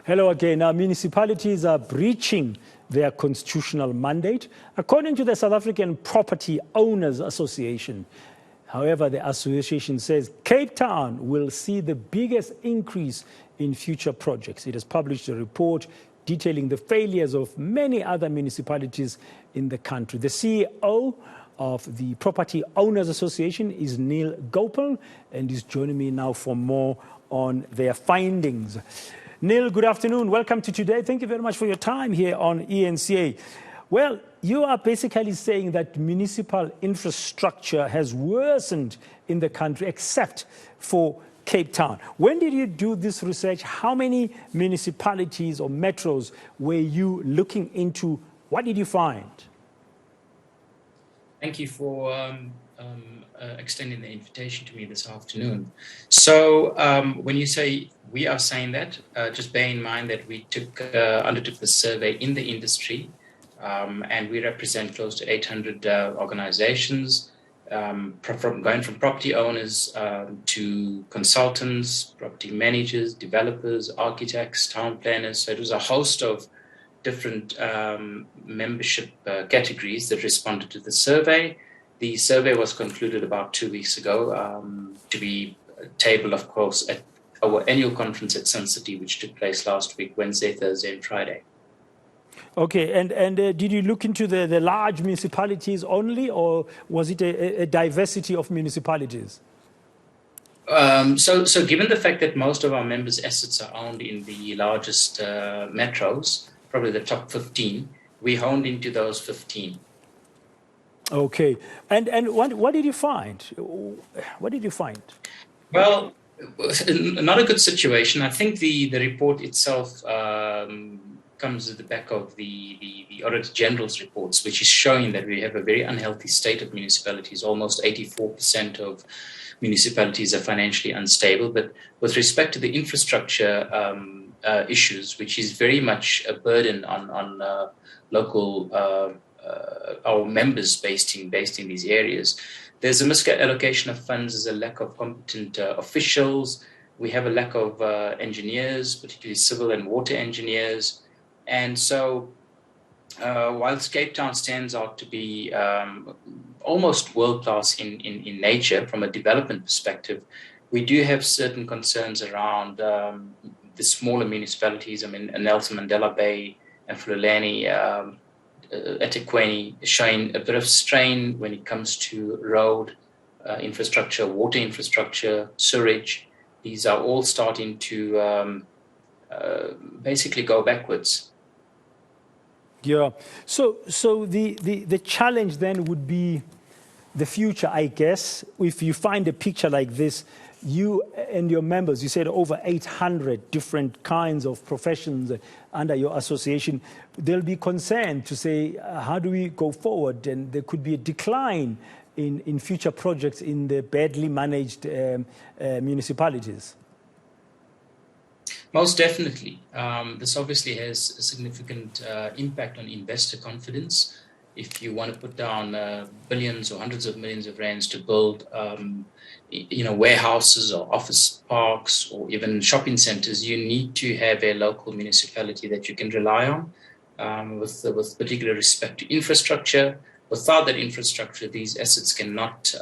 Hello again. Now, municipalities are breaching their constitutional mandate, according to the South African Property Owners Association. However, the association says Cape Town will see the biggest increase in future projects. It has published a report detailing the failures of many other municipalities in the country. The CEO of the Property Owners Association is Neil Gopal, and he's joining me now for more on their findings. Neil, good afternoon. Welcome to Today. Thank you very much for your time here on ENCA. Well, you are basically saying that municipal infrastructure has worsened in the country, except for Cape Town. When did you do this research? How many municipalities or metros were you looking into? What did you find? Thank you for extending the invitation to me this afternoon. So when you say we are saying that, just bear in mind that we undertook the survey in the industry, and we represent close to 800 organizations, going from property owners to consultants, property managers, developers, architects, town planners. So it was a host of different membership categories that responded to the survey. The survey was concluded about 2 weeks ago, to be tabled, of course, at our annual conference at Sun City, which took place last week, Wednesday, Thursday, and Friday. Okay, and did you look into the large municipalities only, or was it a diversity of municipalities? So given the fact that most of our members' assets are owned in the largest metros, probably the top 15, we honed into those 15. Okay, and what did you find? What did you find? Well, not a good situation. I think the report itself comes at the back of the Auditor General's reports, which is showing that we have a very unhealthy state of municipalities. Almost 84% of municipalities are financially unstable. But with respect to the infrastructure issues, which is very much a burden on local our members based in these areas, there's a misallocation of funds, there's a lack of competent officials, we have a lack of engineers, particularly civil and water engineers. And so whilst Cape Town stands out to be almost world-class in nature from a development perspective, we do have certain concerns around the smaller municipalities. I mean, Nelson Mandela Bay and Fulani, eThekwini, showing a bit of strain when it comes to road infrastructure, water infrastructure, sewage. These are all starting to basically go backwards. Yeah. So the challenge then would be the future, I guess. If you find a picture like this, you and your members, you said over 800 different kinds of professions under your association, there'll be concern to say, how do we go forward? And there could be a decline in future projects in the badly managed municipalities. Most definitely. This obviously has a significant impact on investor confidence. If you want to put down billions or hundreds of millions of rands to build warehouses or office parks or even shopping centers, you need to have a local municipality that you can rely on with particular respect to infrastructure. Without that infrastructure, these assets cannot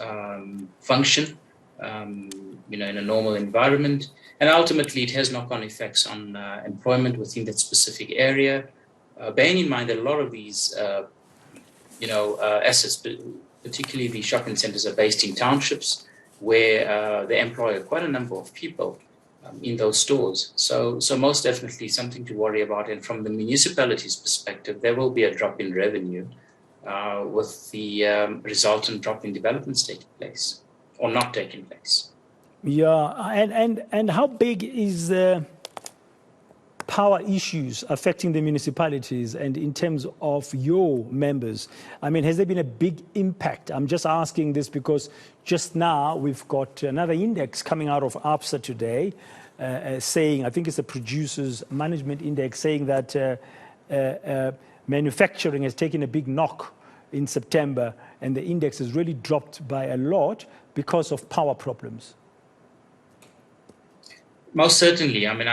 function in a normal environment. And ultimately, it has knock-on effects on employment within that specific area. Bearing in mind that a lot of these assets, particularly the shopping centers, are based in townships where they employ quite a number of people in those stores. So most definitely something to worry about. And from the municipality's perspective, there will be a drop in revenue with the resultant drop in developments taking place or not taking place. Yeah, and how big is the power issues affecting the municipalities and in terms of your members? I mean, has there been a big impact? I'm just asking this because just now we've got another index coming out of APSA today saying, I think it's a producers management index, saying that manufacturing has taken a big knock in September and the index has really dropped by a lot because of power problems. Most certainly. I mean,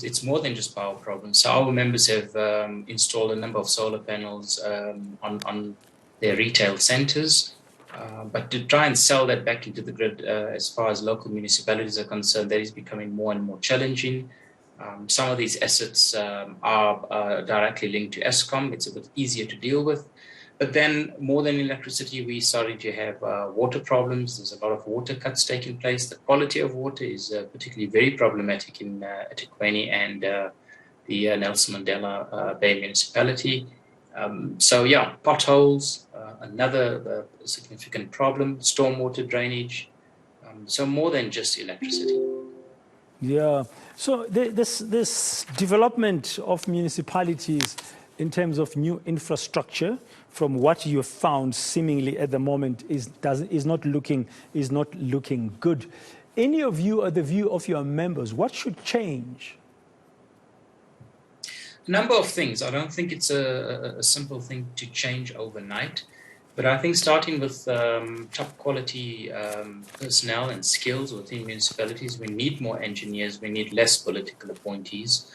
it's more than just power problems. So our members have installed a number of solar panels on their retail centers. But to try and sell that back into the grid, as far as local municipalities are concerned, that is becoming more and more challenging. Some of these assets are directly linked to Eskom. It's a bit easier to deal with. But then, more than electricity, we're starting to have water problems. There's a lot of water cuts taking place. The quality of water is particularly very problematic in eThekwini and the Nelson Mandela Bay municipality. So yeah, potholes, another significant problem, stormwater drainage. So more than just electricity. Yeah. So this development of municipalities in terms of new infrastructure, from what you have found seemingly at the moment, is not looking good. In your view, or the view of your members, what should change? A number of things. I don't think it's a simple thing to change overnight, but I think starting with top quality personnel and skills within municipalities, we need more engineers, we need less political appointees.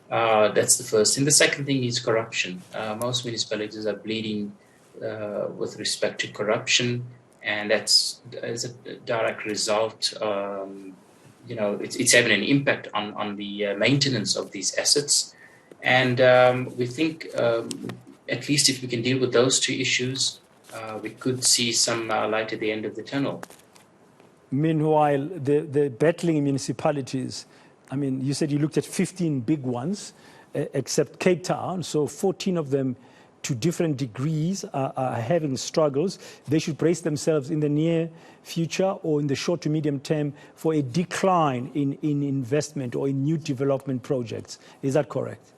That's the first thing. The second thing is corruption. Most municipalities are bleeding with respect to corruption, and that's as a direct result. It's having an impact on the maintenance of these assets. And we think, at least if we can deal with those two issues, we could see some light at the end of the tunnel. Meanwhile, the battling municipalities, I mean, you said you looked at 15 big ones, except Cape Town, so 14 of them to different degrees are having struggles. They should brace themselves in the near future or in the short to medium term for a decline in investment or in new development projects. Is that correct?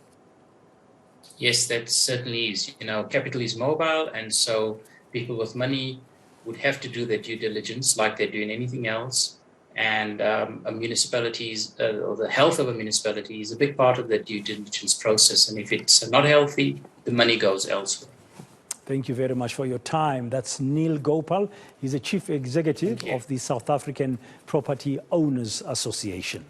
Yes, that certainly is. Capital is mobile, and so people with money would have to do their due diligence like they're doing anything else. And a municipality's or the health of a municipality is a big part of that due diligence process. And if it's not healthy, the money goes elsewhere. Thank you very much for your time. That's Neil Gopal. He's the Chief Executive of the South African Property Owners Association.